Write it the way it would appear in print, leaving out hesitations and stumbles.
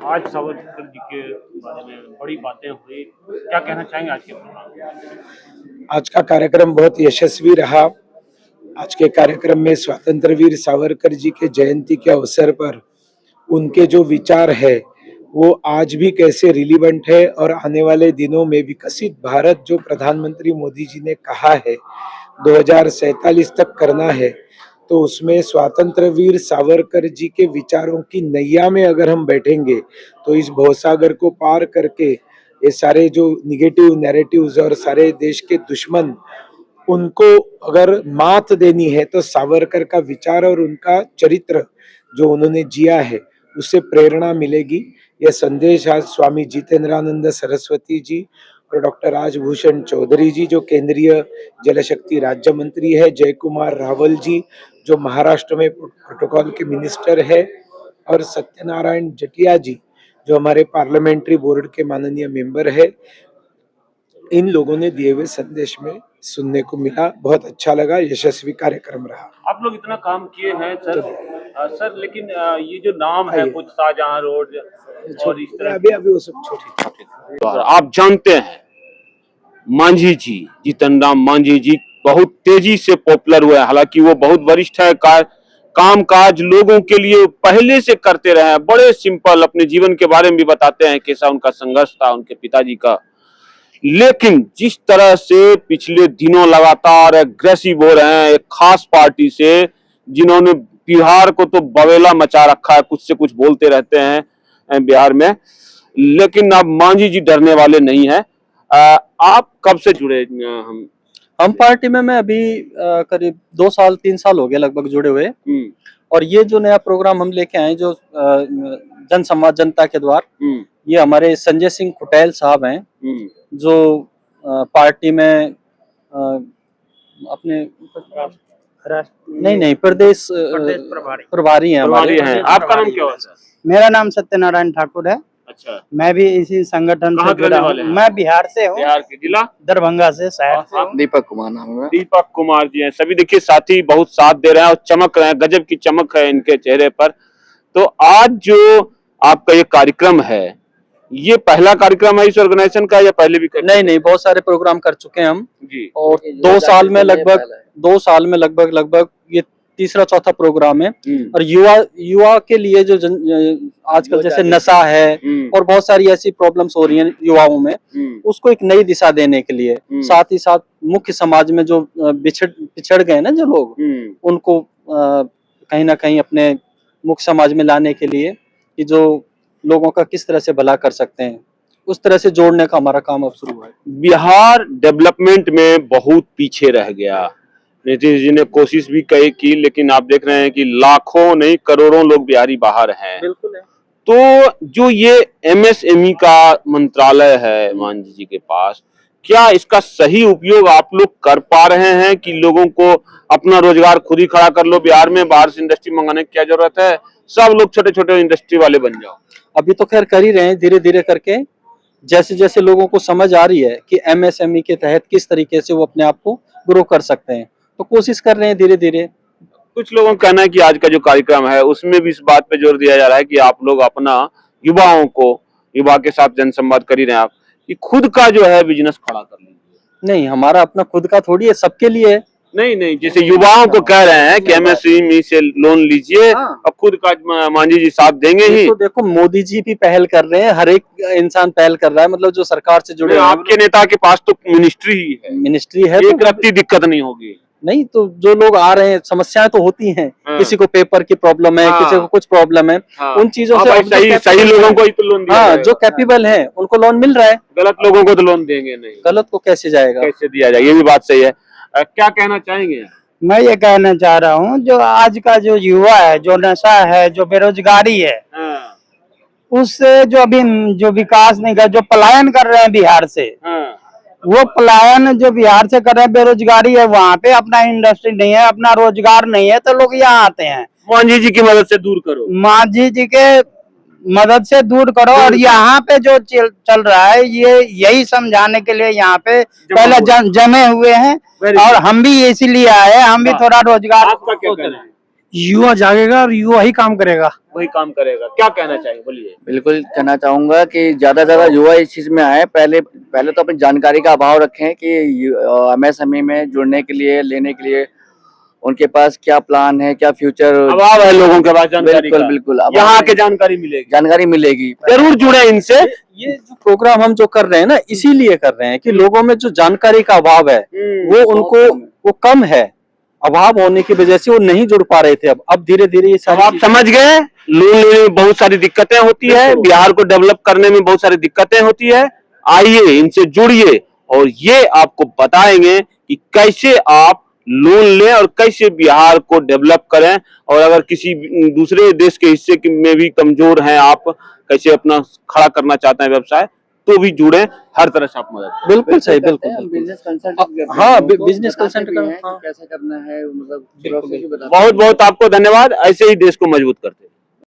आज सावरकर जी के बारे में बड़ी बातें हुई, क्या कहना चाहेंगे आज के प्रोग्राम में? आज का कार्यक्रम बहुत यशस्वी रहा। आज के कार्यक्रम में स्वतंत्र वीर सावरकर जी के जयंती के अवसर पर उनके जो विचार है वो आज भी कैसे रिलीवेंट है और आने वाले दिनों में विकसित भारत जो प्रधानमंत्री मोदी जी ने कहा है 2047 तक करना है, तो उसमें स्वतंत्र वीर सावरकर जी के विचारों की नैया में अगर हम बैठेंगे तो इस भवसागर को पार करके ये सारे जो निगेटिव नैरेटिव्स और सारे देश के दुश्मन उनको अगर मात देनी है तो सावरकर का विचार और उनका चरित्र जो उन्होंने जिया है उससे प्रेरणा मिलेगी। यह संदेश आज स्वामी जितेंद्रानंद सरस्वती जी और डॉक्टर राजभूषण चौधरी जी जो केंद्रीय जल शक्ति राज्य मंत्री है, जय कुमार रावल जी जो महाराष्ट्र में प्रोटोकॉल के मिनिस्टर है, और सत्यनारायण जटिया जी जो हमारे पार्लियामेंट्री बोर्ड के माननीय मेंबर है, इन लोगों ने दिए हुए संदेश में सुनने को मिला। बहुत अच्छा लगा, यशस्वी कार्यक्रम रहा। आप लोग इतना काम किए हैं सर, सर लेकिन ये जो नाम है कुछ शाहजहां रोड और इस तरह अभी वो सब छोटे आप जानते हैं मांझी जी, जीतन राम मांझी जी बहुत तेजी से पॉपुलर हुए। हालांकि वो बहुत वरिष्ठ है, काम काज लोगों के लिए पहले से करते रहे हैं, बड़े सिंपल अपने जीवन के बारे में भी बताते हैं कैसा उनका संघर्ष था उनके पिताजी का। लेकिन जिस तरह से पिछले दिनों लगातार एग्रेसिव हो रहे हैं एक खास पार्टी से जिन्होंने बिहार को तो बवेला मचा रखा है, कुछ से कुछ बोलते रहते हैं बिहार में, लेकिन अब मांझी जी डरने वाले नहीं है। आप कब से जुड़े? हम पार्टी में मैं अभी करीब 2 साल 3 साल हो गए लगभग जुड़े हुए। और ये जो नया प्रोग्राम हम लेके आए जो जन संवाद जनता के द्वार, ये हमारे संजय सिंह कुटैल साहब हैं जो पार्टी में अपने नहीं प्रदेश प्रभारी हैं हमारे। आपका नाम क्या है? मेरा नाम सत्यनारायण ठाकुर है। अच्छा, मैं भी इसी संगठन से जुड़ा हूँ। मैं बिहार से हूँ, बिहार के जिला दरभंगा से, शहर से हूँ। दीपक कुमार नाम है। दीपक कुमार जी हैं। सभी देखिए साथी बहुत साथ दे रहे हैं और चमक रहे हैं, गजब की चमक है इनके चेहरे पर। तो आज जो आपका ये कार्यक्रम है, ये पहला कार्यक्रम है इस ऑर्गेनाइजेशन का या पहले भी कर? नहीं, बहुत सारे प्रोग्राम कर चुके हैं हम जी। और 2 साल में लगभग ये तीसरा चौथा प्रोग्राम है। और युवा के लिए जो आजकल जैसे नशा है और बहुत सारी ऐसी प्रॉब्लम्स हो रही हैं युवाओं में, उसको एक नई दिशा देने के लिए, साथ ही साथ मुख्य समाज में जो पिछड़ गए ना जो लोग, उनको कहीं ना कहीं अपने मुख्य समाज में लाने के लिए कि जो लोगों का किस तरह से भला कर सकते हैं, उस तरह से जोड़ने का हमारा काम अब शुरू हुआ है। बिहार डेवलपमेंट में बहुत पीछे रह गया। नीतीश जी ने कोशिश भी की, लेकिन आप देख रहे हैं कि लाखों नहीं करोड़ों लोग बिहारी बाहर हैं। बिल्कुल है। तो जो ये एमएसएमई का मंत्रालय है मांझी जी के पास, क्या इसका सही उपयोग आप लोग कर पा रहे हैं कि लोगों को अपना रोजगार खुद ही खड़ा कर लो? बिहार में बाहर से इंडस्ट्री मंगाने की क्या जरूरत है, सब लोग छोटे छोटे इंडस्ट्री वाले बन जाओ। अभी तो खैर कर ही रहे हैं धीरे धीरे करके, जैसे जैसे लोगों को समझ आ रही है कि एमएसएमई के तहत किस तरीके से वो अपने आप को ग्रो कर सकते हैं, तो कोशिश कर रहे हैं धीरे धीरे। कुछ लोगों का कहना है कि आज का जो कार्यक्रम है उसमें भी इस बात पे जोर दिया जा रहा है कि आप लोग अपना युवा के साथ जनसंवाद कर ही रहे हैं आप, कि खुद का जो है बिजनेस खड़ा कर लीजिए। नहीं, हमारा अपना खुद का थोड़ी है, सबके लिए है। नहीं, जैसे युवाओं को कह रहे हैं कि एमएसएमई से लोन लीजिए, अब खुद का मांझी जी साथ देंगे ही। तो देखो मोदी जी भी पहल कर रहे हैं, हर एक इंसान पहल कर रहा है, मतलब जो सरकार से जुड़े। आपके नेता के पास तो मिनिस्ट्री ही है, एक रत्ती दिक्कत नहीं होगी। नहीं, तो जो लोग आ रहे हैं, समस्याएं तो होती हैं, किसी को पेपर की प्रॉब्लम है, किसी को कुछ प्रॉब्लम है, उन चीजों से सही लोगों को ही तो लोन दिया जो कैपेबल है उनको लोन मिल रहा है। गलत लोगों को तो लोन देंगे नहीं। गलत को कैसे जाएगा, कैसे दिया जाएगा, ये भी बात सही है। क्या कहना चाहेंगे? मैं ये कहना चाह रहा हूँ, जो आज का जो युवा है, जो नशा है, जो बेरोजगारी है, उससे जो अभी जो विकास नहीं कर, जो पलायन कर रहे हैं बिहार से, वो पलायन जो बिहार से कर रहे हैं, बेरोजगारी है, वहाँ पे अपना इंडस्ट्री नहीं है, अपना रोजगार नहीं है, तो लोग यहाँ आते हैं। मांझी जी की मदद से दूर करो, मांझी जी के मदद से दूर करो। और यहाँ पे जो चल रहा है, ये यही समझाने के लिए यहाँ पे पहले जमे हुए हैं, और हम भी इसीलिए आए, हम भी थोड़ा रोजगार। आपका क्या कहना है? युवा जागेगा और युवा ही काम करेगा। वही काम करेगा। क्या कहना चाहिए, बोलिए। बिल्कुल कहना चाहूंगा कि ज्यादा से ज्यादा युवा इस चीज में आए। पहले पहले तो अपनी जानकारी का अभाव रखें कि एमएसएमई में जुड़ने के लिए, लेने के लिए उनके पास क्या प्लान है, क्या फ्यूचर। अभाव है लोगों के पास जानकारी बिल्कुल का। बिल्कुल यहाँ आके जानकारी मिलेगी, जानकारी मिलेगी। जरूर जुड़े इनसे। ये जो प्रोग्राम हम जो कर रहे हैं ना, इसीलिए कर रहे हैं कि लोगों में जो जानकारी का अभाव है वो उनको वो कम है। अभाव होने की वजह से वो नहीं जुड़ पा रहे थे। अब धीरे धीरे ये अब सारी आप समझ गए, लोन लेने में बहुत सारी दिक्कतें होती है, बिहार को डेवलप करने में बहुत सारी दिक्कतें होती है। आइए इनसे जुड़िए और ये आपको बताएंगे कि कैसे आप लोन लें और कैसे बिहार को डेवलप करें। और अगर किसी दूसरे देश के हिस्से में भी कमजोर हैं आप, कैसे अपना खड़ा करना चाहते हैं व्यवसाय, तो भी जुड़े, हर तरह से आप मदद। बिल्कुल सही, बिल्कुल बिजनेस कंसल्टेंट। हाँ, बिजनेस कंसल्टेंट कैसे करना है, मतलब बिल्कुल। process भी बताते हैं। बहुत बहुत आपको धन्यवाद। ऐसे ही देश को मजबूत करते हैं।